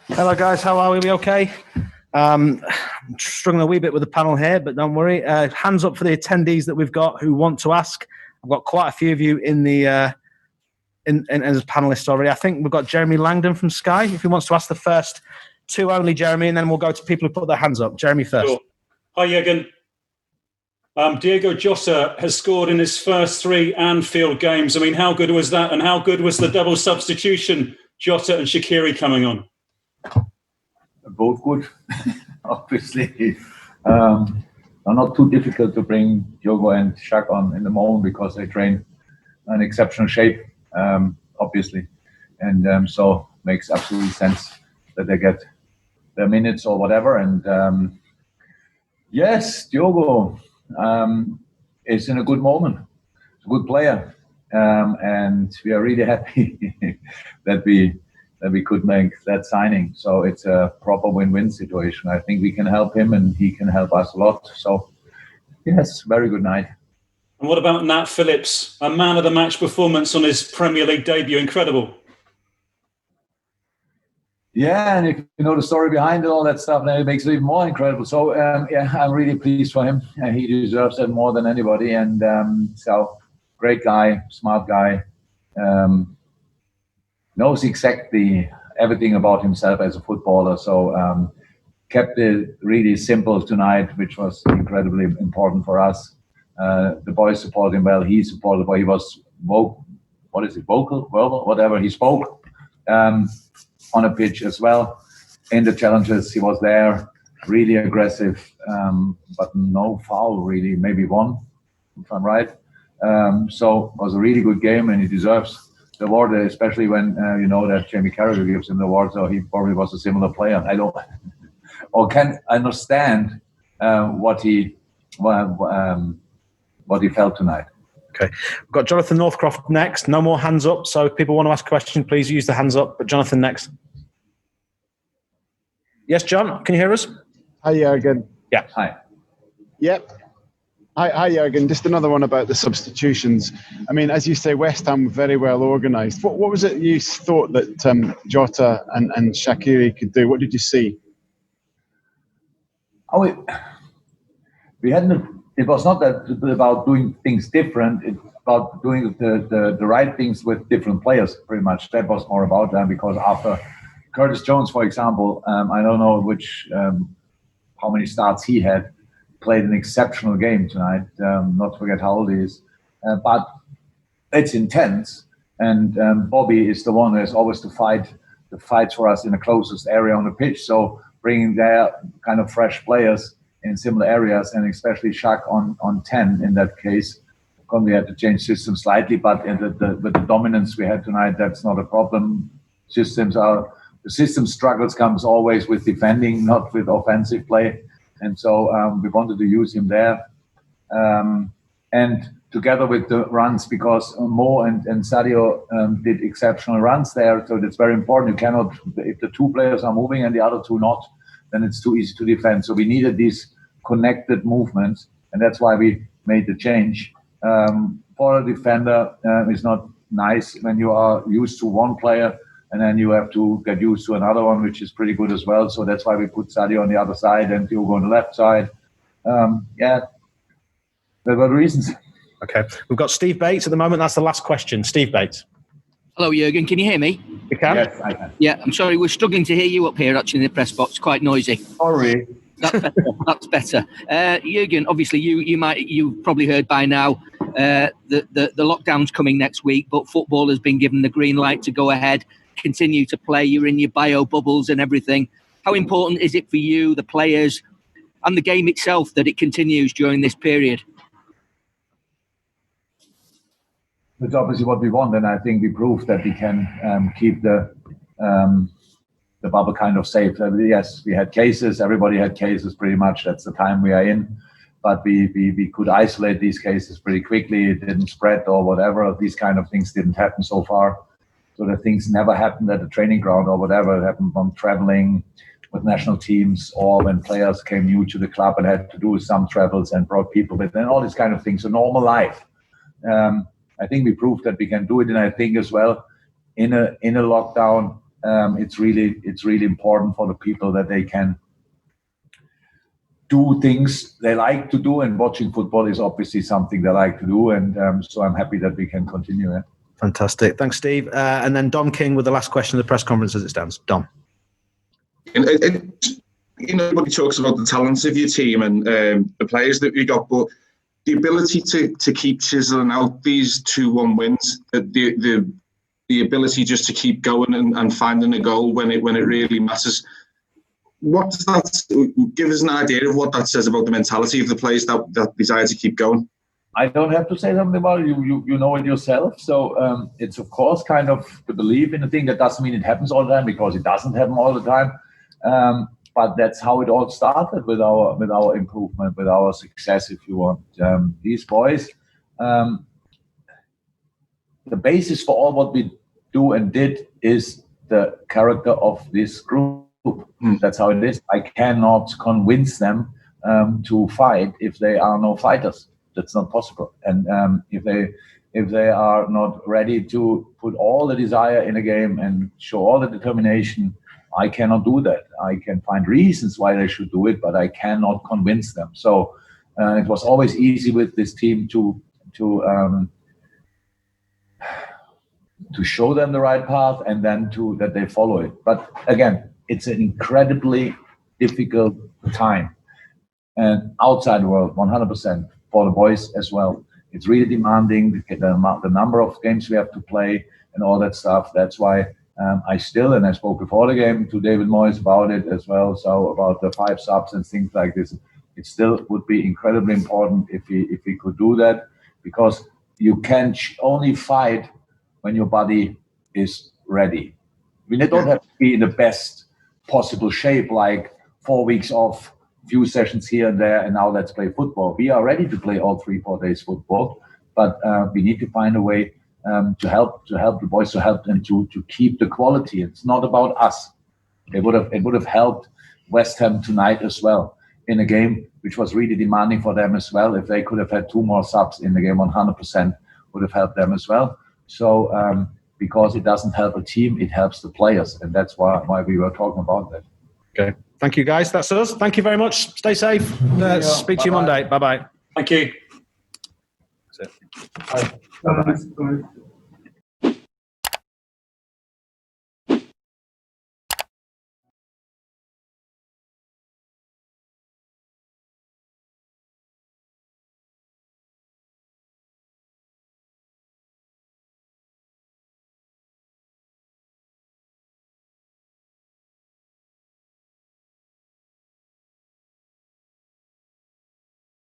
Hello, guys. How are we? We okay? I'm struggling a wee bit with the panel here, but don't worry. Hands up for the attendees that we've got who want to ask. I've got quite a few of you in the as panelists already. I think we've got Jeremy Langdon from Sky. If he wants to ask the first two only, Jeremy, and then we'll go to people who put their hands up. Jeremy first. Sure. Hi, Jurgen. Diego Jota has scored in his first 3 Anfield games. I mean, how good was that? And how good was the double substitution, Jota and Shaqiri coming on? Both good, obviously. Are not too difficult to bring Diogo and Shaq on in the moment because they train in exceptional shape, obviously. And so makes absolutely sense that they get their minutes or whatever. And yes, Diogo is in a good moment. He's a good player. And we are really happy that we could make that signing. So it's a proper win-win situation. I think we can help him and he can help us a lot. So yes, very good night. And what about Nat Phillips? A man of the match performance on his Premier League debut. Incredible. Yeah, and if you know the story behind it, all that stuff, then it makes it even more incredible. So yeah, I'm really pleased for him. He deserves it more than anybody. And so great guy, smart guy. Knows exactly everything about himself as a footballer. So kept it really simple tonight, which was incredibly important for us. The boys supported him well. He supported, but he was vocal, whatever. He spoke on a pitch as well. In the challenges, he was there, really aggressive, but no foul really, maybe one, if I'm right. So it was a really good game, and he deserves the award, especially when you know that Jamie Carragher gives him the award, so he probably was a similar player. I don't, or can understand what he felt tonight. Okay, we've got Jonathan Northcroft next. No more hands up, so if people want to ask a question, please use the hands up. But Jonathan next. Yes, John, can you hear us? Hi, Jurgen. Yeah. Hi. Yep. Hi, Jurgen. Just another one about the substitutions. I mean, as you say, West Ham were very well organised. What was it you thought that Jota and Shaqiri could do? What did you see? Oh, we hadn't. It was not that about doing things different. It's about doing the right things with different players, pretty much. That was more about them, because after Curtis Jones, for example, I don't know how many starts he had, played an exceptional game tonight. Not to forget how old he is. But it's intense. And Bobby is the one who has always to fight for us in the closest area on the pitch. So bringing their kind of fresh players in similar areas, and especially Shaq on 10 in that case. We had to change systems slightly, but with the dominance we had tonight, that's not a problem. The system struggles comes always with defending, not with offensive play. And so we wanted to use him there. And together with the runs, because Mo and Sadio did exceptional runs there. So that's very important. You cannot, if the two players are moving and the other two not, then it's too easy to defend. So we needed these connected movements, and that's why we made the change. For a defender, it's not nice when you are used to one player and then you have to get used to another one, which is pretty good as well. So that's why we put Sadio on the other side and Diogo on the left side. Yeah, there were reasons. Okay, we've got Steve Bates at the moment. That's the last question. Steve Bates. Hello, Jurgen. Can you hear me? You can? Yes, I can. Yeah, I'm sorry. We're struggling to hear you up here, actually, in the press box. Quite noisy. Sorry. That's better. That's better. Jurgen, obviously, you've probably heard by now the lockdown's coming next week, but football has been given the green light to go ahead, continue to play. You're in your bio bubbles and everything. How important is it for you, the players, and the game itself that it continues during this period? It's obviously what we want, and I think we proved that we can keep the bubble kind of safe. Yes, we had cases. Everybody had cases, pretty much. That's the time we are in. But we could isolate these cases pretty quickly. It didn't spread or whatever. These kind of things didn't happen so far. So the things never happened at the training ground or whatever. It happened from traveling with national teams, or when players came new to the club and had to do some travels and brought people with, and all these kind of things. So normal life. I think we proved that we can do it, and I think as well in a lockdown it's really important for the people that they can do things they like to do, and watching football is obviously something they like to do, and so I'm happy that we can continue it. Fantastic. Thanks, Steve. And then Dom King with the last question of the press conference as it stands. Dom. Everybody talks about the talents of your team and the players that you got, but the ability to keep chiseling out these 2-1 wins, the ability just to keep going and finding a goal when it really matters. What does that give us an idea of what that says about the mentality of the players that desire to keep going? I don't have to say something about it. You know it yourself. So it's of course kind of the belief in the thing. That doesn't mean it happens all the time, because it doesn't happen all the time. But that's how it all started with our improvement, with our success, if you want. These boys, the basis for all what we do and did is the character of this group. That's how it is. I cannot convince them to fight if they are no fighters. That's not possible. And if they are not ready to put all the desire in a game and show all the determination, I cannot do that. I can find reasons why they should do it, but I cannot convince them. So it was always easy with this team to show them the right path, and then that they follow it. But again, it's an incredibly difficult time, and outside the world, 100% for the boys as well. It's really demanding, the number of games we have to play and all that stuff. That's why I spoke before the game to David Moyes about it as well. So about the 5 subs and things like this, it still would be incredibly important if we could do that, because you can only fight when your body is ready. I mean, they don't have to be in the best possible shape, like 4 weeks off, few sessions here and there, and now let's play football. We are ready to play all 3-4 days football, but we need to find a way to help the boys, to help them to keep the quality. It's not about us. It would have helped West Ham tonight as well, in a game which was really demanding for them as well. If they could have had 2 more subs in the game, 100% would have helped them as well. So because it doesn't help a team, it helps the players, and that's why we were talking about that. Okay. Thank you, guys. That's us. Thank you very much. Stay safe. Speak to you Monday. Bye-bye. Thank you. That's it. Bye-bye.